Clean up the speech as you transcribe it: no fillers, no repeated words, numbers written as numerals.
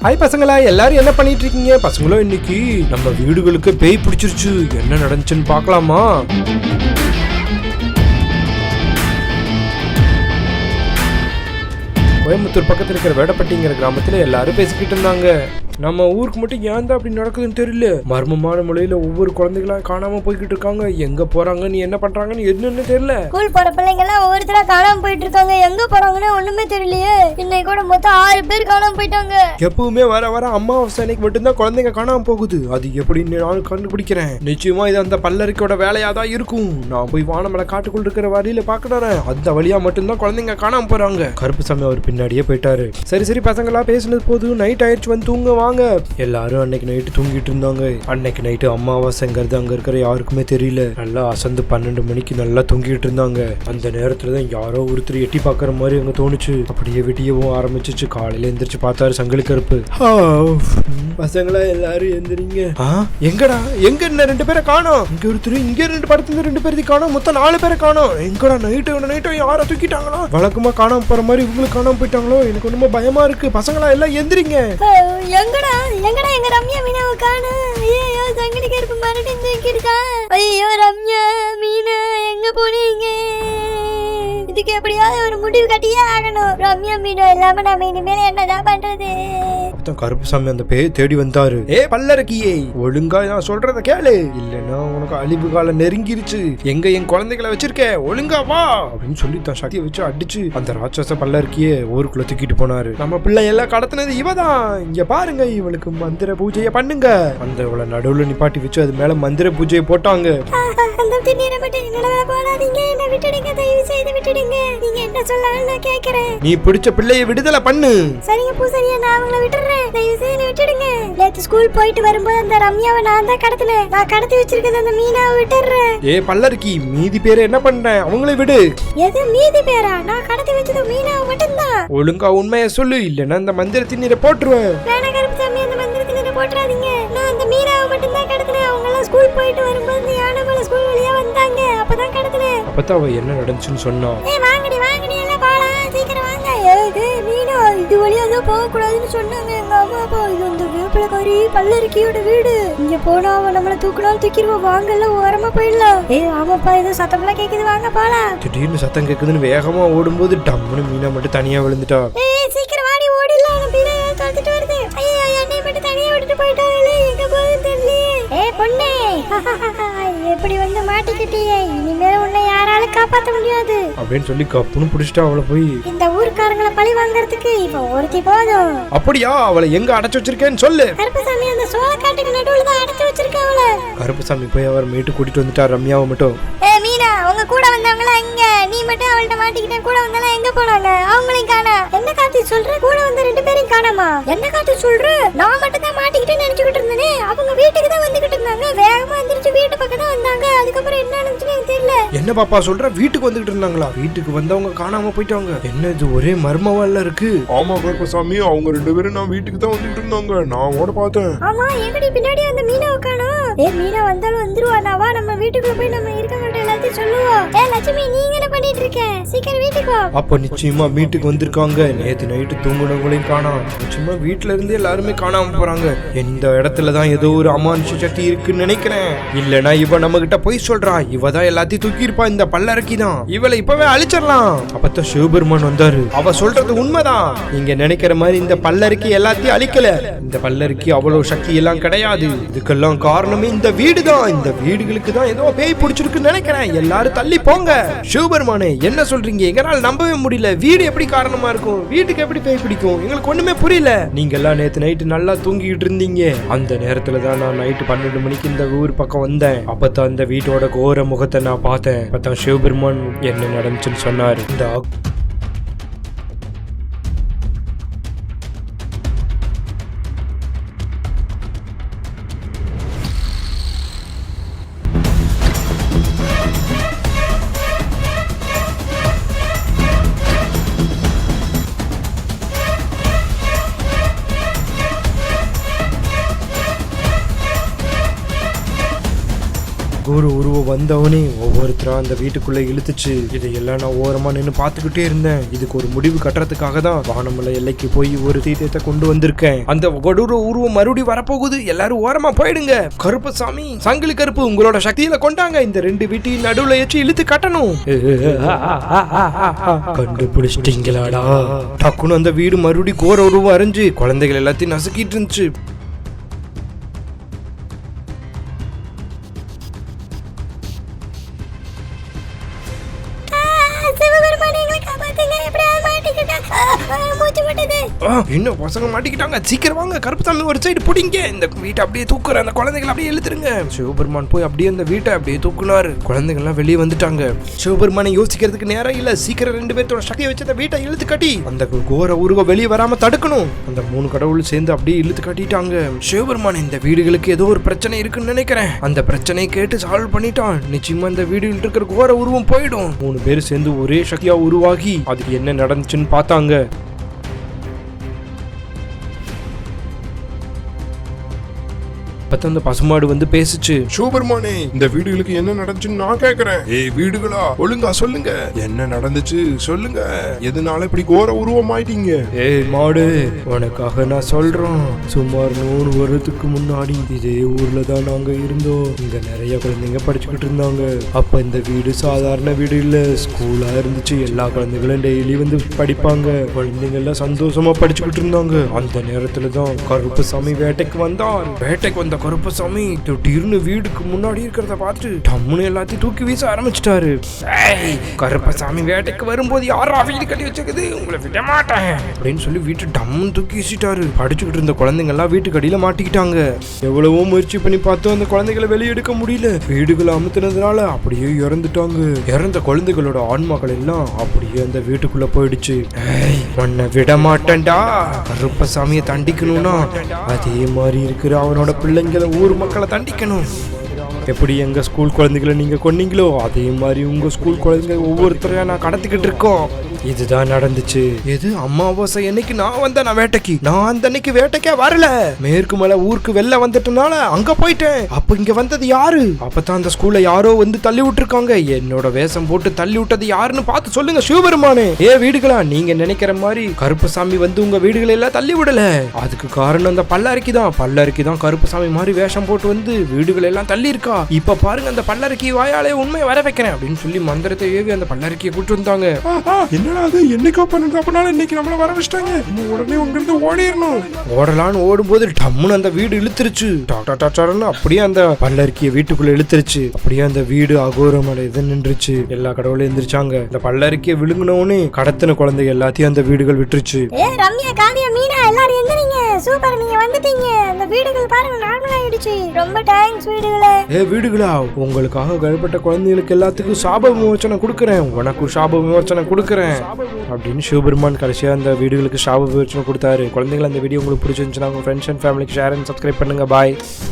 Hi பசங்களா, எல்லாரும் என்ன பண்ணிட்டு இருக்கீங்க? பசங்களும் இன்னைக்கு நம்ம வீடுகளுக்கு பேய் பிடிச்சிருச்சு. என்ன நடந்துச்சுன்னு பார்க்கலாமா? கோயம்புத்தூர் பக்கத்தில் இருக்கிற வேடப்பட்டிங்கிற கிராமத்துல எல்லாரும் பேசிக்கிட்டு இருந்தாங்க. நம்ம ஊருக்கு மட்டும் ஏன் தான் அப்படி நடக்குதுன்னு தெரியல. மர்மமான முறையில ஒவ்வொரு குழந்தைகளா காணாம போய்கிட்டு இருக்காங்க. எங்க போறாங்க, நீ என்ன பண்றாங்கன்னு என்னன்னு தெரியல. ஸ்கூல் போற பிள்ளைங்க எல்லாம் ஒவ்வொருத்தரா காணாம போயிட்டு இருக்காங்க. எங்க போறாங்கன்னு ஒண்ணுமே தெரியலையே. இன்னைக்கு கூட மொத்தம் 6 பேர் காணாம போயிட்டாங்க. எப்பவுமே வர வர அமாவாசை அன்னைக்கு மட்டும்தான் குழந்தைங்க காணாம போகுது. அது எப்படின்னு நான் கண்டுபிடிக்கிறேன். நிச்சயமா இது அந்த பல்லரிக்கோட வேலையா தான் இருக்கும். நான் போய் வானமலை காட்டுக்குள் இருக்கிற வழியில பாக்குறேன். அந்த வழியா மட்டும்தான் குழந்தைங்க காணாம போறாங்க. கருப்புசாமி அவர் பின்னாடியே போயிட்டாரு. சரி பசங்களா, பேசினது போதும். நைட் ஆயிடுச்சு, வந்து தூங்க வாங்க. எல்லாரும் அன்னைக்கு நைட்டு தூங்கிட்டு இருந்தாங்க. அன்னைக்கு நைட்டு அமாவாசைங்கிறது அங்க இருக்கிற யாருக்குமே தெரியல. நல்லா அசந்து 12 மணிக்கு நல்லா தூங்கிட்டு இருந்தாங்க. அந்த நேரத்துலதான் யாரோ ஒருத்தர் எட்டி பாக்குற மாதிரி அங்க தோணுச்சு. அப்படியே வெட்டியவும் ஆரம்பிச்சிச்சு. காலையில எந்திரிச்சு பார்த்தாரு சங்கிலி கருப்பு. பசங்களா எல்லாரும் எந்திரிங்க. எங்கடா எங்க என்ன 2 பேரை காணோம். இங்க ஒருத்தர், இங்க 2 படத்துல 2 பேருக்கு காணோம். மொத்தம் 4 பேரை காணோம். எங்கடா நைட்டு யார தூக்கிட்டாங்களா? வழக்கமா காணாம போற மாதிரி இவங்களுக்கு காணாம போயிட்டாங்களோ? எனக்கு ரொம்ப பயமா இருக்கு. பசங்களா எல்லாம் எந்திரிங்க. எங்கடா எங்க ரம்யா மீனாவை காணோம். ஐயோ, சங்கிலி கருப்பு மறுபடியும் தூக்கிடுச்சா? ஐயோ, ரம்யா மீனா எங்க போனீங்க? இதுக்கு எப்படியாவது ஒரு முடிவு கட்டியே ஆகணும். ரம்யா மீனா இல்லாம நம்ம இனிமேல என்னதான் பண்றது? கருப்புசாமி அந்த பேய் தேடி வந்தாரு. பல்லரக்கியே, ஒழுங்கா நான் சொல்றத கேளு, இல்லன்னா உனக்கு அழிவு காலம் நெருங்கிருச்சு. எங்க என் குழந்தைகளை வச்சிருக்க, ஒழுங்கா வா அப்படின்னு சொல்லி தான் சக்தியை வச்சு அடிச்சு அந்த ராட்சச பல்லரக்கியே ஊருக்குள்ள தூக்கிட்டு போனாரு. நம்ம பிள்ளை எல்லாம் கடத்தினது இவதான். இங்க பாருங்க, இவளுக்கு மந்திர பூஜையை பண்ணுங்க. அந்த இவளை நடுவுல நிப்பாட்டி வச்சு அது மேல மந்திர பூஜையை போட்டாங்க. நீ பிடிச்ச பிள்ளைய விடுதலை பண்ணு. சரிங்க பூசாரியா, நான் அவங்கள விட்டுறேன். தயவு செய்து விட்டுடுங்க. நேத்து ஸ்கூல் போயிட்டு வரும்போது அந்த ரம்யாவை நான் தான் கடத்தினேன். நான் கடத்தி வச்சிருக்கிறது அந்த மீனாவை விட்டுறேன். பல்லருக்கு மீதி பேரை என்ன பண்றேன், அவங்களே விடு. எது மீதி பேரா? நான் கடத்தி வச்சது மீனாவை மட்டும்தான். ஒழுங்கா உண்மையை சொல்லு, இல்லன்னா அந்த மந்திரத்தின் நீரை போட்டுருவேன். வேணா கருப்புசாமி, அந்த மந்திரத்தின் நீரை போட்டுறாதீங்க. நான் அந்த மீனாவை மட்டும்தான் கடத்தினேன். அவங்க எல்லாம் ஸ்கூல் போயிட்டு வரும்போது யானை ஸ்கூல் வழியா வந்தாங்க. அப்பதான் கடத்தினேன். அப்பதான் அவ என்ன நடந்துச்சுன்னு சொன்னா. வாங்கடி எல்லாம் போலாம், சீக்கிரம் வாங்க. மீனா இது வழியா தான் போக கூடாதுன்னு சொன்னாங்க எங்க அம்மா அப்பா. இது அந்த வேப்பிலக்காரி பல்லரிக்கியோட வீடு. இங்க போனா அவ நம்மள தூக்கினாலும் தூக்கிடுவா. வாங்க எல்லாம் ஓரமா போயிடலாம். ஆமாப்பா, ஏதோ சத்தம்லாம் கேக்குது, வாங்க போலாம். திடீர்னு சத்தம் கேக்குதுன்னு வேகமா ஓடும்போது டம்னு மீனா மட்டும் தனியா விழுந்துட்டா. சீக்கிரம் வாடி, ஓடிடலாம். மீனா தடுத்துட்டு வருது. ஐயோ, என்னை மட்டும் தனியா விட்டுட்டு போயிட்டாங்களே, எங்க போகுதுன்னு தெரியலையே. பொண்ணே, எப்படி வந்து மாட்டிக்கிட்டியே? இனிமேல உன்னை யாராலும் காப்பாற்ற முடியாது அப்படின்னு சொல்லி கப்புன்னு பிடிச்சிட்டா அவளை. போய் இந்த ஊர்க்காரங்களை பழி வாங்கறதுக்கு இப்ப ஒருத்தி போதும். அப்படியா? அவளை எங்க அடைச்சு வச்சிருக்கேன்னு சொல்லு. கருப்புசாமி அந்த சோளக்காட்டுக்கு நடுவுல தான் அடைச்சு வச்சிருக்க அவளை. கருப்புசாமி போய் அவர் மீட்டு கூட்டிட்டு வந்துட்டார் ரம்யாவை மட்டும். மீனா, அவங்க கூட வந்தவங்களா எங்க? நீ மட்டும் அவள்கிட்ட மாட்டிக்கிட்ட. கூட வந்தாலும் எங்க போனாங்க? அவங்களையும் காணா. என்ன கார்த்தி சொல்ற? கூட வந்த 2 பேரையும் காணாமா? என்ன கார்த்தி சொல்ற? நான் மட்டும் தான் மாட்டிக்கிட்டேன்னு நினைச்சுக்கிட்டு இருந்தேனே. அவங்க வீட்டுக்கு தான் வந்துகிட்டு இருந்தாங்க. வேகமா எந்திரிச்சு வீட்டு பக்கம் தான் வந்தாங்க. அதுக்கப்புறம் என்ன நடந்துச்சுன்னு எனக்கு தெரியல. என்ன பாப்பா சொல்ற? வீட்டுக்கு வந்துகிட்டு இருந்தாங்களா? வீட்டுக்கு வந்தவங்க காணாம போயிட்டாங்க. என்ன இது ஒரே மர்மவல்ல இருக்கு? ஆமா கருப்பசாமி, அவங்க 2 பேரும் நான் வீட்டுக்கு தான் வந்துட்டு இருந்தாங்க. நான் ஓட பார்த்தேன். ஆமா, எங்கடி பின்னாடி அந்த மீனாவை காணோம். மீனா வந்தாலும் வந்துருவா. நான் வா, நம்ம வீட்டுக்குள்ள போய் நம்ம இருக்கவங்கள்ட்ட எல்லாத்தையும் சொல்லுவோம். லட்சுமி, நீங்க என்ன பண்ணிட்டு இருக்க? சீக்கிரம் வீட்டுக்கு வா. அப்ப நிச்சயமா வீட்டுக்கு வந்திருக்காங்க. நேத்து நைட்டு தூங்குனவங்களையும் காணோம். நிச்சயமா வீட்டுல இருந்து எல்லாருமே காணாம போறாங்க. இந்த இடத்துலதான் ஏதோ ஒரு அமானுஷ சக்தி இருக்குன்னு நினைக்கிறேன். இல்லனா இவ நம்ம கிட்ட போய் சொல்றா. இவ தான் எல்லாத்தையும் தூக்கி இருப்பா. இந்த பல்லரக்கி தான். இவளை இப்பவே அழிச்சிடலாம். அப்பதான் சிவபெருமான் வந்தாரு. அவ சொல்றது உண்மைதான். நீங்க நினைக்கிற மாதிரி இந்த பல்லரக்கி எல்லாத்தையும் அழிக்கல. இந்த பல்லரக்கி அவ்வளவு சக்தி எல்லாம் கிடையாது. இதுக்கெல்லாம் காரணமே இந்த வீடு தான். இந்த வீடுகளுக்கு தான் ஏதோ பேய் பிடிச்சிருக்குன்னு நினைக்கிறேன். எல்லாரும் தள்ளி போங்க. சிவபெருமானே, என்ன சொல்றீங்க? எங்களால நம்பவே முடியல. வீடு எப்படி காரணமா இருக்கும்? வீட்டுக்கு எப்படி பேய் பிடிக்கும்? எங்களுக்கு ஒண்ணுமே புரியல. நீங்க எல்லாம் நேத்து நைட்டு நல்லா தூங்கிட்டு இருந்தீங்க. அந்த நேரத்துல தான் நான் நைட்டு 12 மணிக்கு இந்த ஊர் பக்கம் வந்தேன். அப்பதான் அந்த வீட்டோட கோர முகத்தை நான் பார்த்தேன். அப்பதான் சிவபெருமான் என்ன நடந்துச்சுன்னு சொன்னாரு. இந்த அகோர உருவம் வந்தவனே ஒவ்வொருத்தரா அந்த வீட்டுக்குள்ள இழுத்துச்சு. இதையெல்லாம் நான் ஓரமா நின்று பாத்துக்கிட்டே இருந்தேன். இதுக்கு ஒரு முடிவு கட்டுறதுக்காக தான் வானமலை எல்லைக்கு போய் ஒரு தீர்த்தத்தை கொண்டு வந்திருக்கேன். அந்த கொடூர உருவம் மறுபடியும் வரப்போகுது. எல்லாரும் ஓரமா போயிடுங்க. கருப்பசாமி, சங்கிலி கருப்பு, உங்களோட சக்தியில கொண்டாங்க. இந்த 2 வீட்டையும் நடுவுல வச்சு இழுத்து கட்டணும். கண்டுபிடிச்சிட்டீங்களாடா? டக்குன்னு அந்த வீடு மறுபடியும் கோர உருவம் அரைஞ்சு குழந்தைகள் எல்லாத்தையும் நசுக்கிட்டு இருந்துச்சு. இன்னும் பசங்க மாட்டிக்கிட்டாங்க. சீக்கிரம் வாங்க, கருப்புசாமி ஒரு சைடு பிடிங்க. இந்த வீட்டை அப்படியே தூக்குற, அந்த குழந்தைகளை அப்படியே இழுத்துருங்க. சிவபெருமான் போய் அப்படியே அந்த வீட்டை அப்படியே தூக்குனாரு. குழந்தைகள் எல்லாம் வெளியே வந்துட்டாங்க. சிவபெருமானை யோசிக்கிறதுக்கு நேரம் இல்ல. சீக்கிரம் 2 பேர்த்தோட சக்தியை வச்சு அந்த வீட்டை இழுத்து கட்டி அந்த கோர உருவம் வெளியே வராம தடுக்கணும். அந்த 3 கடவுள் சேர்ந்து அப்படியே இழுத்து கட்டிட்டாங்க. சிவபெருமான், இந்த வீடுகளுக்கு ஏதோ ஒரு பிரச்சனை இருக்குன்னு நினைக்கிறேன். அந்த பிரச்சனையை கேட்டு சால்வ் பண்ணிட்டான். நிச்சயமா இந்த வீடுகள் இருக்கிற கோர உருவம் போயிடும். 3 பேர் சேர்ந்து ஒரே சக்தியா உருவாகி அதுக்கு என்ன நடந்துச்சுன்னு பார்த்தாங்க. அந்த பசுமாடு வந்து பேசுச்சு. சிவபெருமானே, இந்த வீடுகளுக்கு என்ன நடந்துச்சுன்னு நான் கேக்குறேன். ஏய் வீடுகளா, ஒழுங்கா சொல்லுங்க, என்ன நடந்துச்சு சொல்லுங்க. எதனால இப்படி கோர உருவமாயிட்டீங்க? ஏய் மாடு, உனக்காக நான் சொல்றேன். சுமார் 100 வருடத்துக்கு முன்னாடி இதே ஊர்ல தான் நாங்க இருந்தோம். இங்க நிறைய குழந்தைங்க படிச்சுக்கிட்டு இருந்தாங்க. அப்ப இந்த வீடு சாதாரண வீடு இல்ல, ஸ்கூலா இருந்துச்சு. எல்லா குழந்தைகளும் டெய்லி வந்து படிப்பாங்க. குழந்தைங்க எல்லாம் சந்தோஷமா படிச்சுக்கிட்டு இருந்தாங்க. அந்த நேரத்துல தான் கருப்பசாமி வேட்டைக்கு வந்தான். வேட்டைக்கு வந்த கருப்பசாமி திடீர்னு வீடுக்கு முன்னாடி இருக்கிறத பார்த்து டம்முன்னு எல்லாத்தையும் தூக்கி வீச ஆரம்பிச்சிட்டாரு. கருப்பசாமி வேட்டைக்கு வரும்போது யாரா வீடு கட்டி வச்சிருக்குது, உங்களை விட மாட்டேன் அப்படின்னு சொல்லி வீட்டு டம்முன்னு தூக்கி வீசிட்டாரு. படிச்சுக்கிட்டு இருந்த குழந்தைங்க எல்லாம் வீட்டுக்கு அடியில மாட்டிக்கிட்டாங்க. எவ்வளவோ முயற்சி பண்ணி பார்த்தோம், அந்த குழந்தைகளை வெளியே எடுக்க முடியல. வீடுகளை அமுத்தினதுனால அப்படியே இறந்துட்டாங்க. இறந்த குழந்தைகளோட ஆன்மாக்கள் எல்லாம் அப்படியே அந்த வீட்டுக்குள்ள போயிடுச்சு. உன்னை விட மாட்டேன்டா. கருப்பசாமியை தண்டிக்கணும்னா அதே மாதிரி இருக்கிற அவனோட பிள்ளைங்களை, ஊர் மக்களை தண்டிக்கணும். எப்படி எங்க ஸ்கூல் குழந்தைகளை நீங்க கொன்னீங்களோ அதே மாதிரி உங்க ஸ்கூல் குழந்தைங்க ஒவ்வொருத்தரையா நான் கடத்திக்கிட்டு இருக்கோம். இதுதான் நடந்துச்சு. எது அமாவாசை என்னைக்கு நான் வந்தேன் வேட்டைக்கு. நான் அந்த அன்னைக்கு வேட்டைக்கே வரல. மேற்கு மலை ஊருக்கு வெளில வந்துட்டனால அங்க போயிட்டேன். அப்ப இங்க வந்தது யாரு? அப்பதான் அந்த ஸ்கூல்ல யாரோ வந்து தள்ளி விட்டுருக்காங்க. என்னோட வேஷம் போட்டு தள்ளி விட்டது யாருன்னு பார்த்து சொல்லுங்க சிவபெருமானே. வீடுகளா, நீங்க நினைக்கிற மாதிரி கருப்பசாமி வந்து உங்க வீடுகளை எல்லாம் தள்ளி விடல. அதுக்கு காரணம் அந்த பல்லறைக்கு தான் கருப்பசாமி மாதிரி வேஷம் போட்டு வந்து வீடுகளை எல்லாம் தள்ளி இருக்கா. இப்ப பாருங்க, அந்த பல்லறைக்கு வாயாலே உண்மையை வர வைக்கிறேன் அப்படின்னு சொல்லி மந்திரத்தை ஏவி அந்த பல்லறைக்கியை கூட்டு வந்தாங்க. என்னடா அது, என்னைக்கோ பண்ணுங்க, அப்பனால இன்னைக்கு நம்மள வர வச்சிட்டாங்க. உடனே உங்க இருந்து ஓடிடணும். ஓடலான்னு ஓடும்போது டம்முன்னு அந்த வீடு இழுத்துருச்சு. டாக்டர் அப்படியே அந்த பல்லறைக்கிய வீட்டுக்குள்ள இழுத்துருச்சு. அப்படியே அந்த வீடு அகோரமலை நின்றுச்சு. எல்லா கடவுளும் எந்திரிச்சாங்க. இந்த பல்லறைக்கிய விழுங்கினோன்னு கடத்தின குழந்தைங்க எல்லாத்தையும் அந்த வீடுகள் விட்டுருச்சு. ரம்யா, காவியா, மீனா எல்லாரும் எந்திரிங்க. சூப்பர், நீங்க வந்துட்டீங்க. அந்த வீடுகள் பாருங்க நார்மல் ஆயிடுச்சு. ரொம்ப தேங்க்ஸ் வீடுகளே. வீடுகளா, உங்களுக்காக கழுப்பட்ட குழந்தைகளுக்கு எல்லாத்துக்கும் சாப விமோச்சனை கொடுக்குறேன். உனக்கும் சாப விமோச்சனை கொடுக்குறேன் அப்படின்னு சிவபெருமான் கடைசியா அந்த வீடுகளுக்கு சாப விமோச்சனை கொடுத்தாரு. குழந்தைகள், அந்த வீடியோ உங்களுக்கு பிடிச்சிருந்துச்சுன்னா உங்க ஃப்ரெண்ட்ஸ் அண்ட் ஃபேமிலிக்கு ஷேர் அண்ட் சப்ஸ்கிரைப் பண்ணுங்க. பாய்.